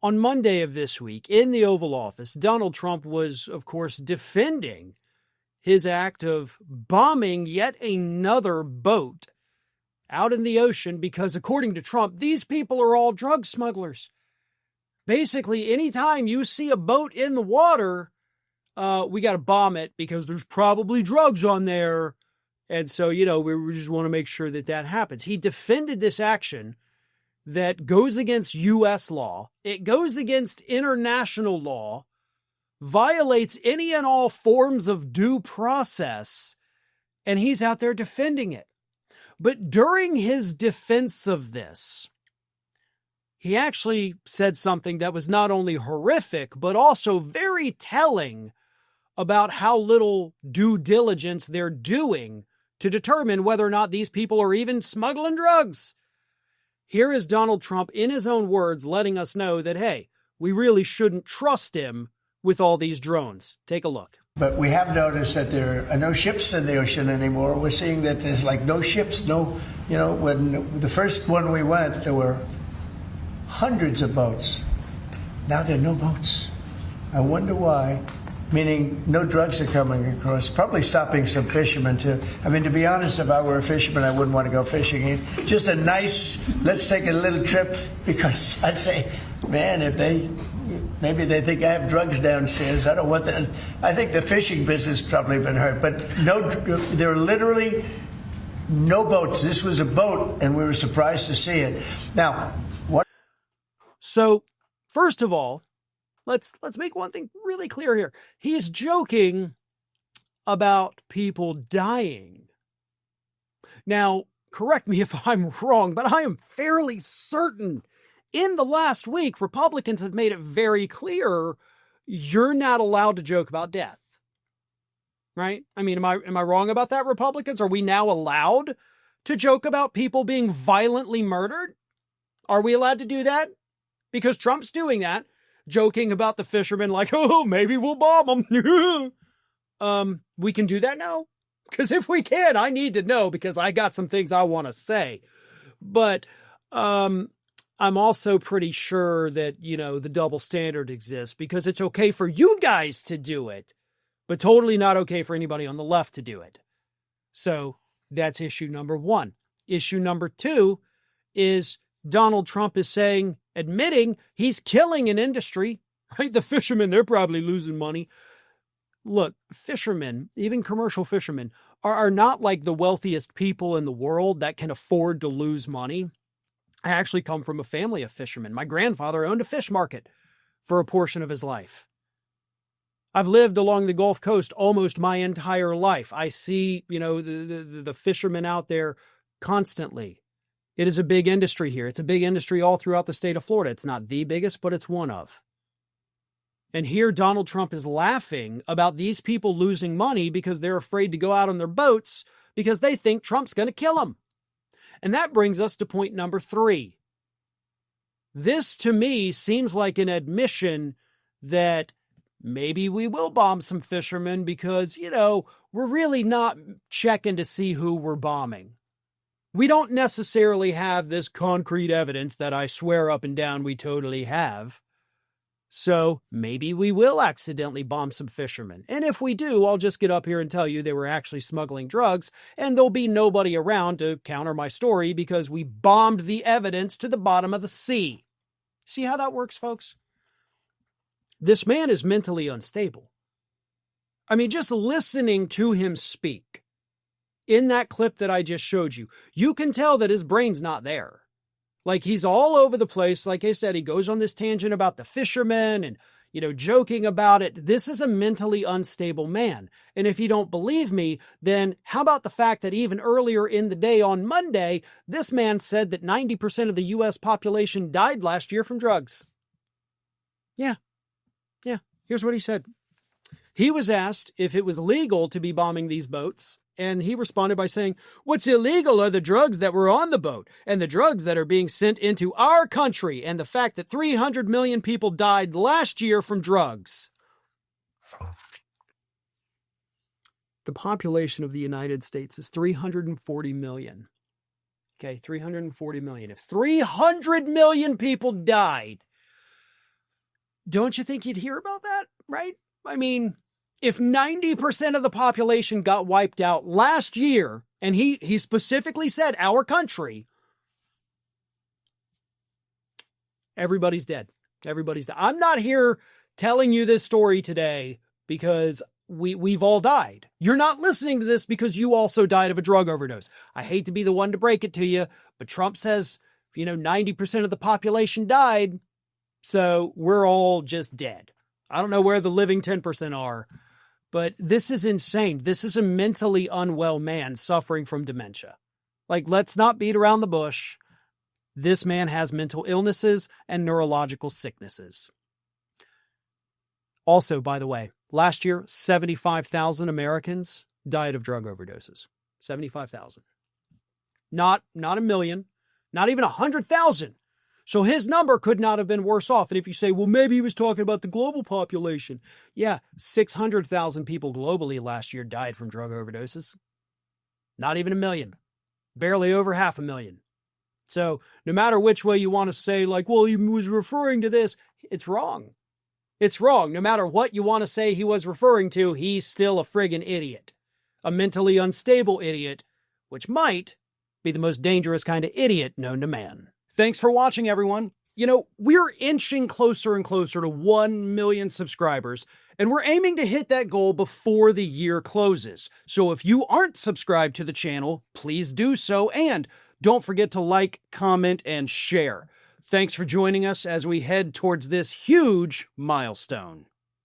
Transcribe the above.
On Monday of this week, in the Oval Office, Donald Trump was, of course, defending his act of bombing yet another boat out in the ocean because, according to Trump, these people are all drug smugglers. Basically, anytime you see a boat in the water, we got to bomb it because there's probably drugs on there. And so, we just want to make sure that that happens. He defended this action that goes against U.S. law. It goes against international law, violates any and all forms of due process, and he's out there defending it. But during his defense of this, he actually said something that was not only horrific, but also very telling about how little due diligence they're doing to determine whether or not these people are even smuggling drugs. Here is Donald Trump, in his own words, letting us know that, hey, we really shouldn't trust him with all these drones. Take a look. But we have noticed that there are no ships in the ocean anymore. We're seeing that there's like no ships, when the first one we went, there were hundreds of boats. Now there are no boats. I wonder why. Meaning no drugs are coming across, probably stopping some fishermen too. I mean, to be honest, if I were a fisherman, I wouldn't want to go fishing. Just a nice, let's take a little trip, because I'd say, man, maybe they think I have drugs downstairs. I don't want that. I think the fishing business has probably been hurt, but there are literally no boats. This was a boat, and we were surprised to see it. Now, what? So, first of all, let's make one thing really clear here. He's joking about people dying. Now, correct me if I'm wrong, but I am fairly certain in the last week, Republicans have made it very clear you're not allowed to joke about death. Right? I mean, am I wrong about that, Republicans? Are we now allowed to joke about people being violently murdered? Are we allowed to do that? Because Trump's doing that. Joking about the fishermen like, oh, maybe we'll bomb them. We can do that now? Because if we can, I need to know, because I got some things I want to say. But I'm also pretty sure that, the double standard exists, because it's okay for you guys to do it, but totally not okay for anybody on the left to do it. So that's issue number one. Issue number two is Donald Trump is admitting he's killing an industry, right? The fishermen, they're probably losing money. Look, fishermen, even commercial fishermen, are not like the wealthiest people in the world that can afford to lose money. I actually come from a family of fishermen. My grandfather owned a fish market for a portion of his life. I've lived along the Gulf Coast almost my entire life. I see, the fishermen out there constantly. It is a big industry here. It's a big industry all throughout the state of Florida. It's not the biggest, but it's one of. And here Donald Trump is laughing about these people losing money because they're afraid to go out on their boats because they think Trump's going to kill them. And that brings us to point number 3. This, to me, seems like an admission that maybe we will bomb some fishermen because, we're really not checking to see who we're bombing. We don't necessarily have this concrete evidence that I swear up and down we totally have. So maybe we will accidentally bomb some fishermen. And if we do, I'll just get up here and tell you they were actually smuggling drugs, and there'll be nobody around to counter my story because we bombed the evidence to the bottom of the sea. See how that works, folks? This man is mentally unstable. I mean, just listening to him speak in that clip that I just showed you, you can tell that his brain's not there. Like, he's all over the place. Like I said, he goes on this tangent about the fishermen and, joking about it. This is a mentally unstable man. And if you don't believe me, then how about the fact that even earlier in the day on Monday, this man said that 90% of the U.S. population died last year from drugs. Yeah. Here's what he said. He was asked if it was legal to be bombing these boats. And he responded by saying, what's illegal are the drugs that were on the boat and the drugs that are being sent into our country and the fact that 300 million people died last year from drugs. The population of the United States is 340 million. Okay, 340 million. If 300 million people died don't you think you'd hear about that, right? I mean, if 90% of the population got wiped out last year, and he specifically said our country, everybody's dead. Everybody's dead. I'm not here telling you this story today because we've all died. You're not listening to this because you also died of a drug overdose. I hate to be the one to break it to you, but Trump says, 90% of the population died, so we're all just dead. I don't know where the living 10% are, but this is insane. This is a mentally unwell man suffering from dementia. Like, let's not beat around the bush. This man has mental illnesses and neurological sicknesses. Also, by the way, last year, 75,000 Americans died of drug overdoses. 75,000. Not a million, not even 100,000. So his number could not have been worse off. And if you say, well, maybe he was talking about the global population. Yeah, 600,000 people globally last year died from drug overdoses. Not even a million. Barely over 500,000. So no matter which way you want to say, like, well, he was referring to this, it's wrong. It's wrong. No matter what you want to say he was referring to, he's still a friggin' idiot. A mentally unstable idiot, which might be the most dangerous kind of idiot known to man. Thanks for watching, everyone. We're inching closer and closer to 1 million subscribers, and we're aiming to hit that goal before the year closes. So if you aren't subscribed to the channel, please do so, and don't forget to like, comment, and share. Thanks for joining us as we head towards this huge milestone.